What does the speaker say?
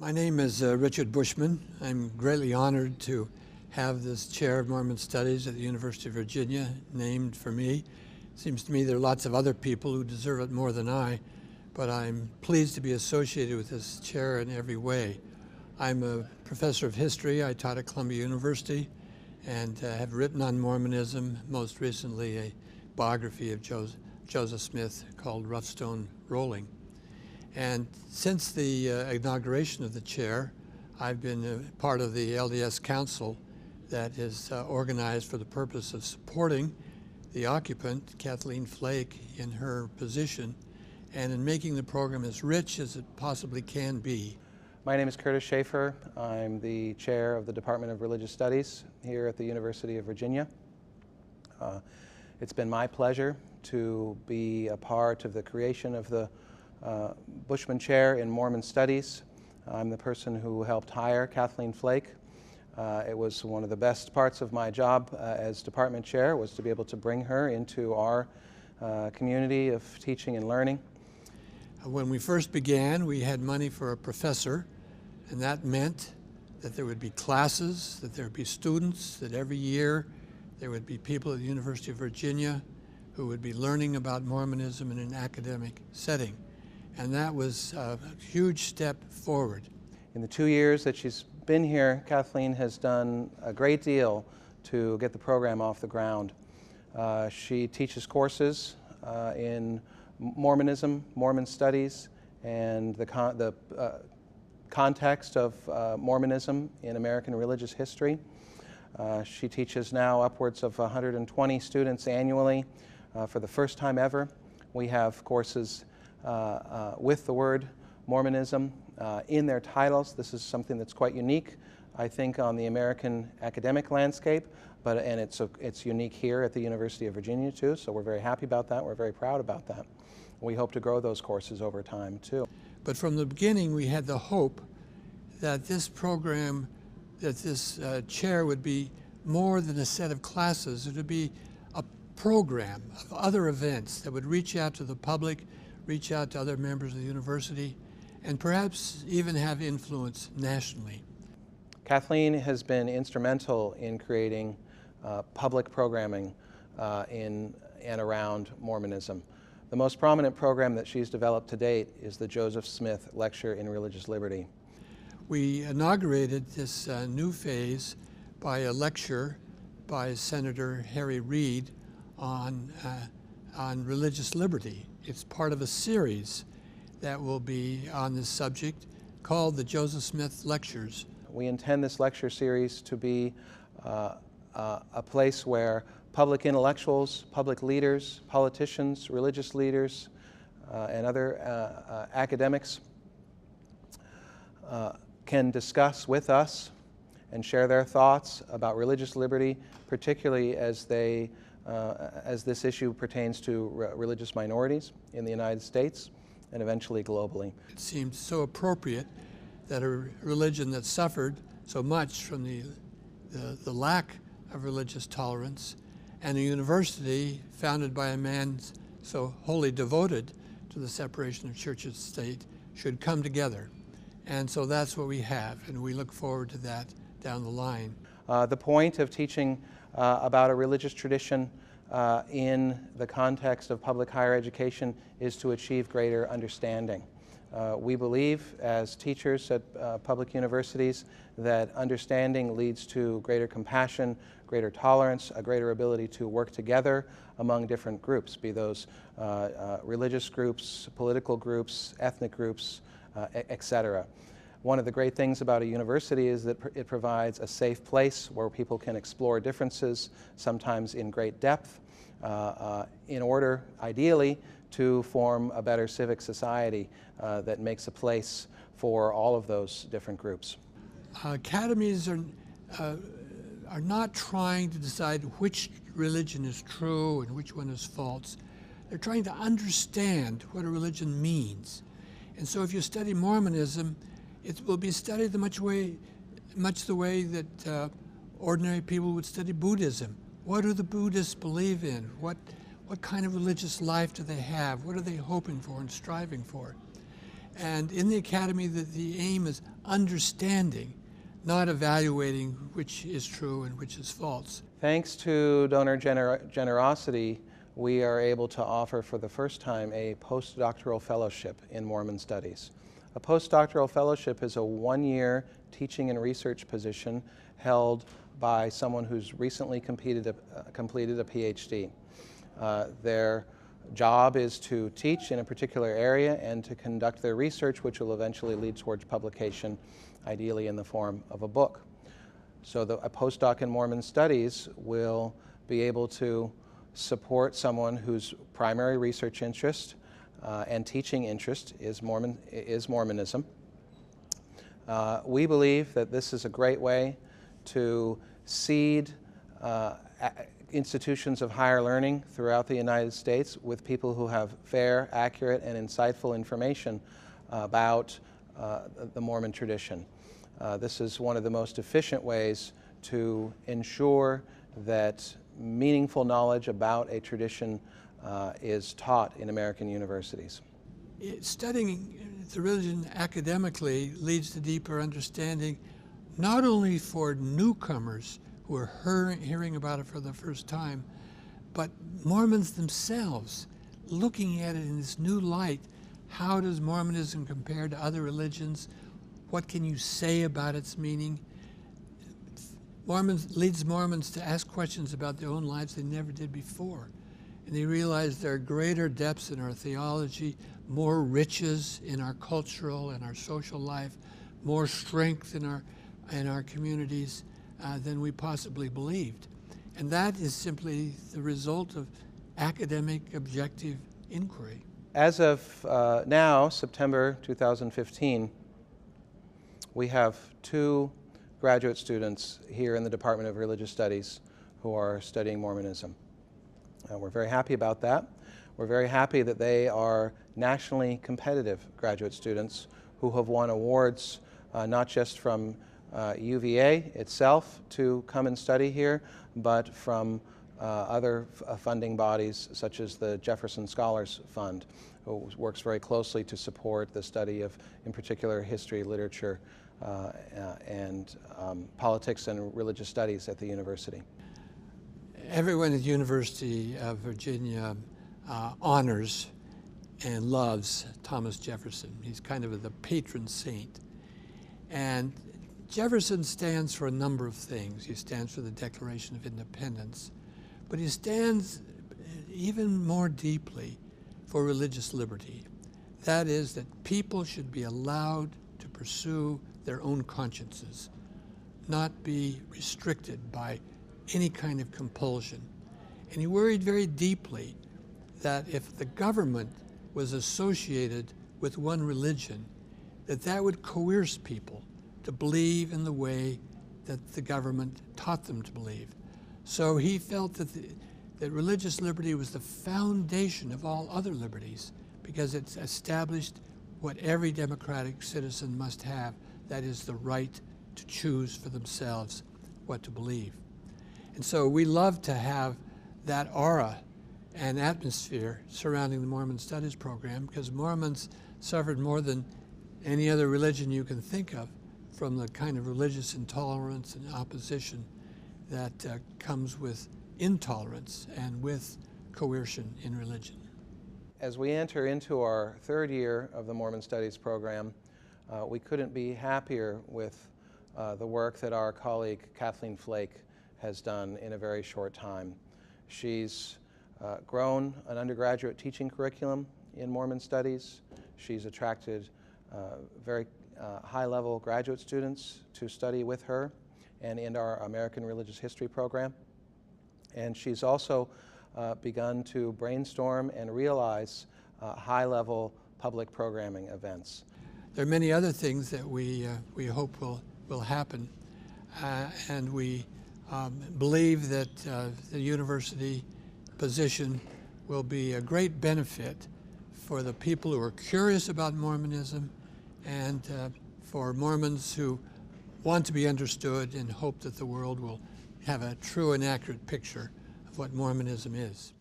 My name is Richard Bushman. I'm greatly honored to have this Chair of Mormon Studies at the University of Virginia named for me. It seems to me there are lots of other people who deserve it more than I, but I'm pleased to be associated with this chair in every way. I'm a professor of history. I taught at Columbia University and have written on Mormonism, most recently a biography of Joseph Smith called Rough Stone Rolling. And since the inauguration of the chair, I've been a part of the LDS Council that is organized for the purpose of supporting the occupant, Kathleen Flake, in her position and in making the program as rich as it possibly can be. My name is Curtis Schaefer. I'm the chair of the Department of Religious Studies here at the University of Virginia. It's been my pleasure to be a part of the creation of the Bushman Chair in Mormon Studies. I'm the person who helped hire Kathleen Flake. It was one of the best parts of my job as department chair, was to be able to bring her into our community of teaching and learning. When we first began, we had money for a professor, and that meant that there would be classes, that there would be students, that every year there would be people at the University of Virginia who would be learning about Mormonism in an academic setting. And that was a huge step forward. In the 2 years that she's been here, Kathleen has done a great deal to get the program off the ground. She teaches courses in Mormonism, Mormon studies, and the context of Mormonism in American religious history. She teaches now upwards of 120 students annually. For the first time ever, we have courses with the word Mormonism in their titles. This is something that's quite unique, I think, on the American academic landscape, and it's unique here at the University of Virginia too, so we're very happy about that. We're very proud about that. We hope to grow those courses over time too. But from the beginning, we had the hope that this program, that this chair would be more than a set of classes. It would be a program of other events that would reach out to the public, reach out to other members of the university, and perhaps even have influence nationally. Kathleen has been instrumental in creating public programming in and around Mormonism. The most prominent program that she's developed to date is the Joseph Smith Lecture in Religious Liberty. We inaugurated this new phase by a lecture by Senator Harry Reid on religious liberty. It's part of a series that will be on this subject called the Joseph Smith Lectures. We intend this lecture series to be a place where public intellectuals, public leaders, politicians, religious leaders, and other academics can discuss with us and share their thoughts about religious liberty, particularly as this issue pertains to religious minorities in the United States and eventually globally. It seemed so appropriate that a religion that suffered so much from the lack of religious tolerance, and a university founded by a man so wholly devoted to the separation of church and state should come together. And so that's what we have, and we look forward to that down the line. The point of teaching about a religious tradition in the context of public higher education is to achieve greater understanding. We believe as teachers at public universities that understanding leads to greater compassion, greater tolerance, a greater ability to work together among different groups, be those religious groups, political groups, ethnic groups, etc. One of the great things about a university is that it provides a safe place where people can explore differences, sometimes in great depth, in order, ideally, to form a better civic society that makes a place for all of those different groups. Academies are not trying to decide which religion is true and which one is false. They're trying to understand what a religion means. And so if you study Mormonism, it will be studied much the way that ordinary people would study Buddhism. What do the Buddhists believe in? What kind of religious life do they have? What are they hoping for and striving for? And in the academy, the aim is understanding, not evaluating which is true and which is false. Thanks to donor generosity, we are able to offer for the first time a postdoctoral fellowship in Mormon studies. A postdoctoral fellowship is a one-year teaching and research position held by someone who's recently completed a PhD. Their job is to teach in a particular area and to conduct their research, which will eventually lead towards publication, ideally in the form of a book. So a postdoc in Mormon studies will be able to support someone whose primary research interest and teaching interest is Mormonism. We believe that this is a great way to seed institutions of higher learning throughout the United States with people who have fair, accurate, and insightful information about the Mormon tradition. This is one of the most efficient ways to ensure that meaningful knowledge about a tradition is taught in American universities. Studying the religion academically leads to deeper understanding, not only for newcomers who are hearing about it for the first time, but Mormons themselves, looking at it in this new light. How does Mormonism compare to other religions? What can you say about its meaning? Leads Mormons to ask questions about their own lives they never did before. And they realize there are greater depths in our theology, more riches in our cultural and our social life, more strength in our communities than we possibly believed. And that is simply the result of academic, objective inquiry. As of now, September 2015, we have 2 graduate students here in the Department of Religious Studies who are studying Mormonism. We're very happy about that. We're very happy that they are nationally competitive graduate students who have won awards not just from UVA itself to come and study here, but from other funding bodies such as the Jefferson Scholars Fund, who works very closely to support the study of, in particular, history, literature, and politics and religious studies at the university. Everyone at the University of Virginia honors and loves Thomas Jefferson. He's kind of the patron saint. And Jefferson stands for a number of things. He stands for the Declaration of Independence, but he stands even more deeply for religious liberty. That is, that people should be allowed to pursue their own consciences, not be restricted by any kind of compulsion. And he worried very deeply that if the government was associated with one religion, that would coerce people to believe in the way that the government taught them to believe. So he felt that religious liberty was the foundation of all other liberties, because it's established what every democratic citizen must have, that is the right to choose for themselves what to believe. And so we love to have that aura and atmosphere surrounding the Mormon Studies program, because Mormons suffered more than any other religion you can think of from the kind of religious intolerance and opposition that comes with intolerance and with coercion in religion. As we enter into our 3rd year of the Mormon Studies program, we couldn't be happier with the work that our colleague Kathleen Flake has done in a very short time. She's grown an undergraduate teaching curriculum in Mormon studies. She's attracted very high-level graduate students to study with her and in our American Religious History program. And she's also begun to brainstorm and realize high-level public programming events. There are many other things that we hope will happen, and we believe that the university position will be a great benefit for the people who are curious about Mormonism and for Mormons who want to be understood and hope that the world will have a true and accurate picture of what Mormonism is.